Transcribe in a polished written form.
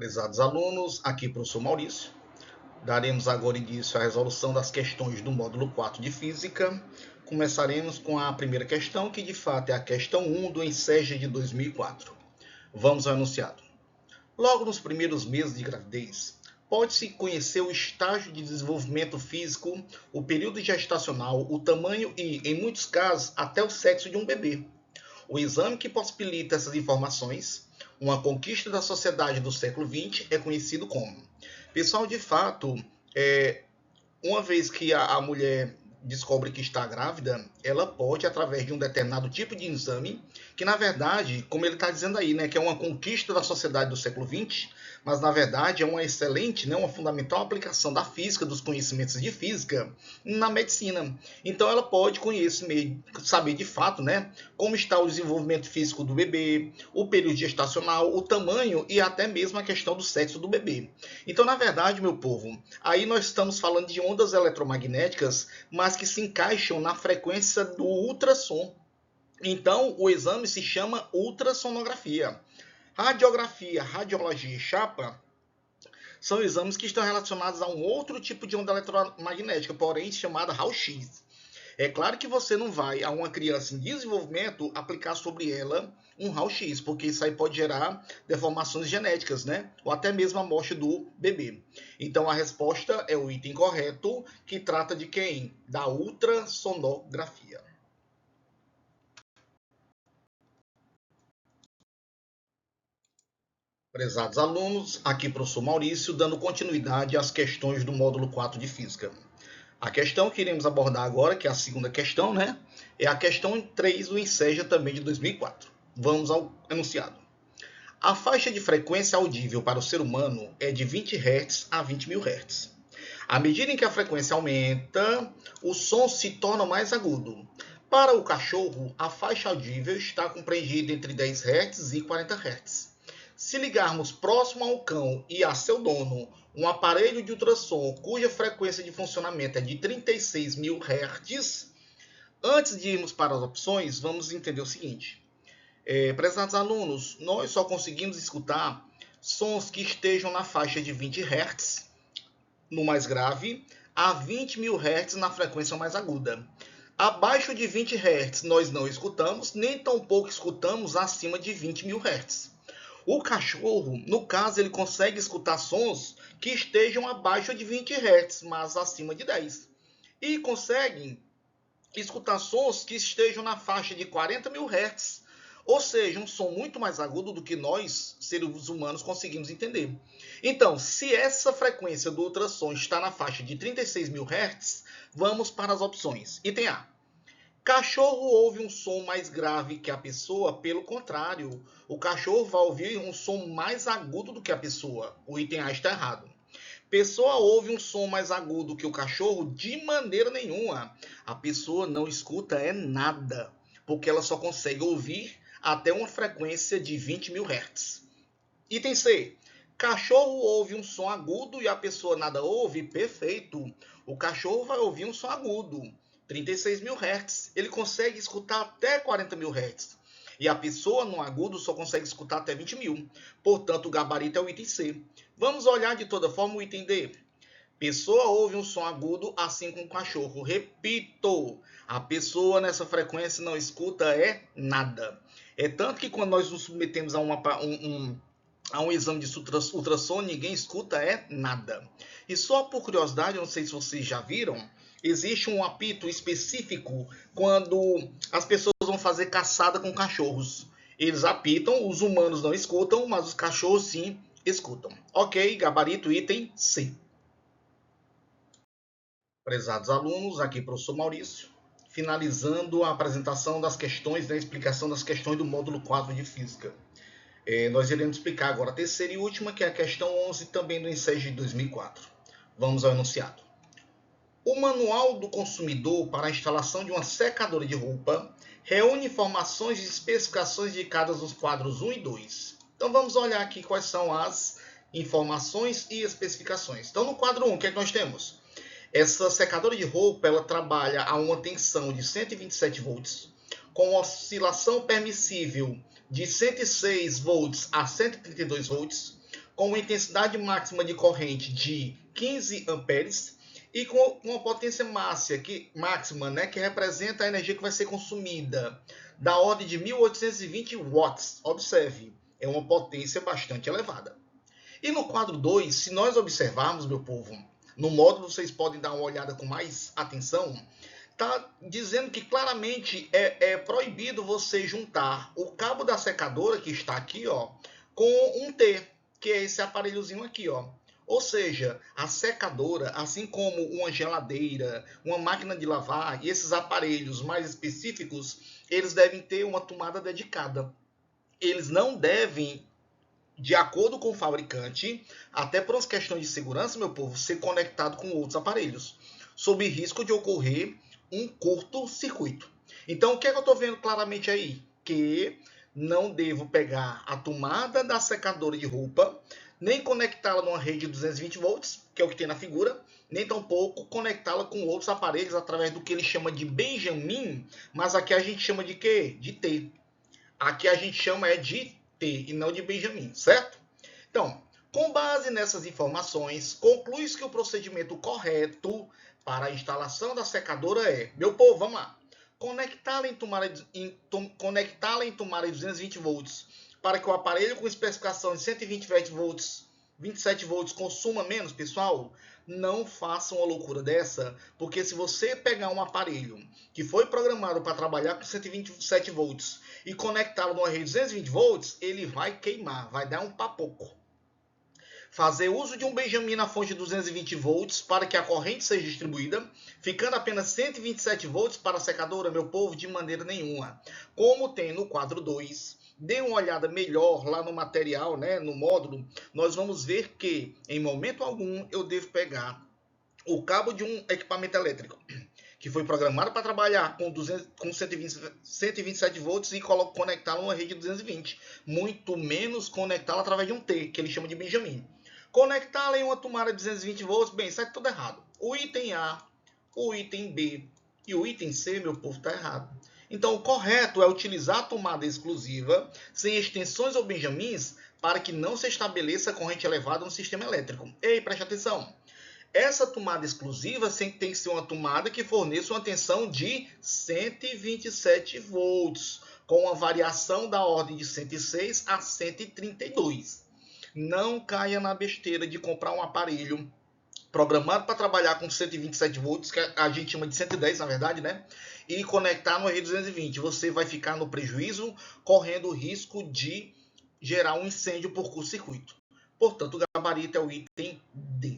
Prezados alunos, aqui professor Maurício. Daremos agora início à resolução das questões do módulo 4 de Física. Começaremos com a primeira questão, que de fato é a questão 1 do Enseja de 2004. Vamos ao enunciado. Logo nos primeiros meses de gravidez, pode-se conhecer o estágio de desenvolvimento físico, o período gestacional, o tamanho e, em muitos casos, até o sexo de um bebê. O exame que possibilita essas informações, uma conquista da sociedade do século XX, é conhecido como. Pessoal, de fato, uma vez que a mulher descobre que está grávida, ela pode, através de um determinado tipo de exame, que na verdade, como ele está dizendo aí, né, que é uma conquista da sociedade do século XX, mas na verdade é uma excelente, né, uma fundamental aplicação da física, dos conhecimentos de física na medicina. Então ela pode conhecer, saber de fato, né, como está o desenvolvimento físico do bebê, o período gestacional, o tamanho e até mesmo a questão do sexo do bebê. Então, na verdade, meu povo, aí nós estamos falando de ondas eletromagnéticas, mas que se encaixam na frequência do ultrassom. Então, o exame se chama ultrassonografia. Radiografia, radiologia e chapa são exames que estão relacionados a um outro tipo de onda eletromagnética, porém chamada raio-x. É claro que você não vai a uma criança em desenvolvimento aplicar sobre ela um raio-x, porque isso aí pode gerar deformações genéticas, né? Ou até mesmo a morte do bebê. Então a resposta é o item correto, que trata de quem? Da ultrassonografia. Prezados alunos, aqui professor Maurício, dando continuidade às questões do módulo 4 de Física. A questão que iremos abordar agora, que é a segunda questão, né? É a questão 3 do Enseja também de 2004. Vamos ao enunciado. A faixa de frequência audível para o ser humano é de 20 Hz a 20.000 Hz. À medida em que a frequência aumenta, o som se torna mais agudo. Para o cachorro, a faixa audível está compreendida entre 10 Hz e 40 Hz. Se ligarmos próximo ao cão e a seu dono um aparelho de ultrassom cuja frequência de funcionamento é de 36.000 Hz, antes de irmos para as opções, vamos entender o seguinte. Prezados alunos, nós só conseguimos escutar sons que estejam na faixa de 20 Hz, no mais grave, a 20.000 Hz na frequência mais aguda. Abaixo de 20 Hz nós não escutamos, nem tampouco escutamos acima de 20.000 Hz. O cachorro, no caso, ele consegue escutar sons que estejam abaixo de 20 Hz, mas acima de 10. E consegue escutar sons que estejam na faixa de 40.000 Hz, ou seja, um som muito mais agudo do que nós, seres humanos, conseguimos entender. Então, se essa frequência do ultrassom está na faixa de 36.000 Hz, vamos para as opções. Item A. Cachorro ouve um som mais grave que a pessoa, pelo contrário, o cachorro vai ouvir um som mais agudo do que a pessoa. O item A está errado. Pessoa ouve um som mais agudo que o cachorro de maneira nenhuma. A pessoa não escuta nada, porque ela só consegue ouvir até uma frequência de 20.000 Hz. Item C. Cachorro ouve um som agudo e a pessoa nada ouve? Perfeito. O cachorro vai ouvir um som agudo. 36.000 Hz. Ele consegue escutar até 40.000 Hz. E a pessoa no agudo só consegue escutar até 20.000. Portanto, o gabarito é o item C. Vamos olhar de toda forma o item D. Pessoa ouve um som agudo, assim como o cachorro. Repito, a pessoa nessa frequência não escuta nada. É tanto que quando nós nos submetemos a um exame de ultrassom, ninguém escuta nada. E só por curiosidade, eu não sei se vocês já viram, existe um apito específico quando as pessoas vão fazer caçada com cachorros. Eles apitam, os humanos não escutam, mas os cachorros sim escutam. Ok, gabarito item C. Prezados alunos, aqui professor Maurício, finalizando a apresentação das questões, a explicação das questões do módulo 4 de Física. Nós iremos explicar agora a terceira e última, que é a questão 11, também do Enseja de 2004. Vamos ao enunciado. O Manual do Consumidor para a instalação de uma secadora de roupa reúne informações e especificações indicadas nos quadros 1 e 2. Então vamos olhar aqui quais são as informações e especificações. Então no quadro 1, o que é que nós temos? Essa secadora de roupa, ela trabalha a uma tensão de 127 volts, com oscilação permissível de 106 volts a 132 volts, com uma intensidade máxima de corrente de 15 amperes e com uma potência máxima, né, que representa a energia que vai ser consumida, da ordem de 1820 watts. Observe, é uma potência bastante elevada. E no quadro 2, se nós observarmos, meu povo, no módulo vocês podem dar uma olhada com mais atenção, está dizendo que claramente é proibido você juntar o cabo da secadora, que está aqui, ó, com um T, que é esse aparelhozinho aqui, ó. Ou seja, a secadora, assim como uma geladeira, uma máquina de lavar e esses aparelhos mais específicos, eles devem ter uma tomada dedicada. Eles não devem, de acordo com o fabricante, até por umas questões de segurança, meu povo, ser conectado com outros aparelhos, sob risco de ocorrer um curto-circuito. Então, o que é que eu estou vendo claramente aí? Que não devo pegar a tomada da secadora de roupa, nem conectá-la numa rede de 220 volts, que é o que tem na figura, nem tampouco conectá-la com outros aparelhos através do que ele chama de Benjamin, mas aqui a gente chama de quê? De T. Aqui a gente chama de T e não de Benjamin, certo? Então, com base nessas informações, conclui-se que o procedimento correto para a instalação da secadora é, meu povo, vamos lá, conectá-la em tomada de 220 volts para que o aparelho com especificação de 120 volts, 27 volts consuma menos, pessoal. Não façam uma loucura dessa, porque se você pegar um aparelho que foi programado para trabalhar com 127 volts e conectá-lo numa rede de 220 volts, ele vai queimar, vai dar um papoco. Fazer uso de um Benjamin na fonte de 220 volts para que a corrente seja distribuída, ficando apenas 127 volts para a secadora, meu povo, de maneira nenhuma. Como tem no quadro 2, dê uma olhada melhor lá no material, né, no módulo, nós vamos ver que, em momento algum, eu devo pegar o cabo de um equipamento elétrico que foi programado para trabalhar com 127 volts e conectá-lo numa rede de 220. Muito menos conectá-lo através de um T, que ele chama de Benjamin. Conectá-la em uma tomada de 220 volts, bem, sai tudo errado. O item A, o item B e o item C, meu povo, está errado. Então, o correto é utilizar a tomada exclusiva, sem extensões ou benjamins, para que não se estabeleça corrente elevada no sistema elétrico. Ei, preste atenção. Essa tomada exclusiva tem que ser uma tomada que forneça uma tensão de 127 volts, com uma variação da ordem de 106 a 132. Não caia na besteira de comprar um aparelho programado para trabalhar com 127 volts, que a gente chama de 110, na verdade, né? E conectar no rede 220. Você vai ficar no prejuízo, correndo o risco de gerar um incêndio por curto-circuito. Portanto, o gabarito é o item D.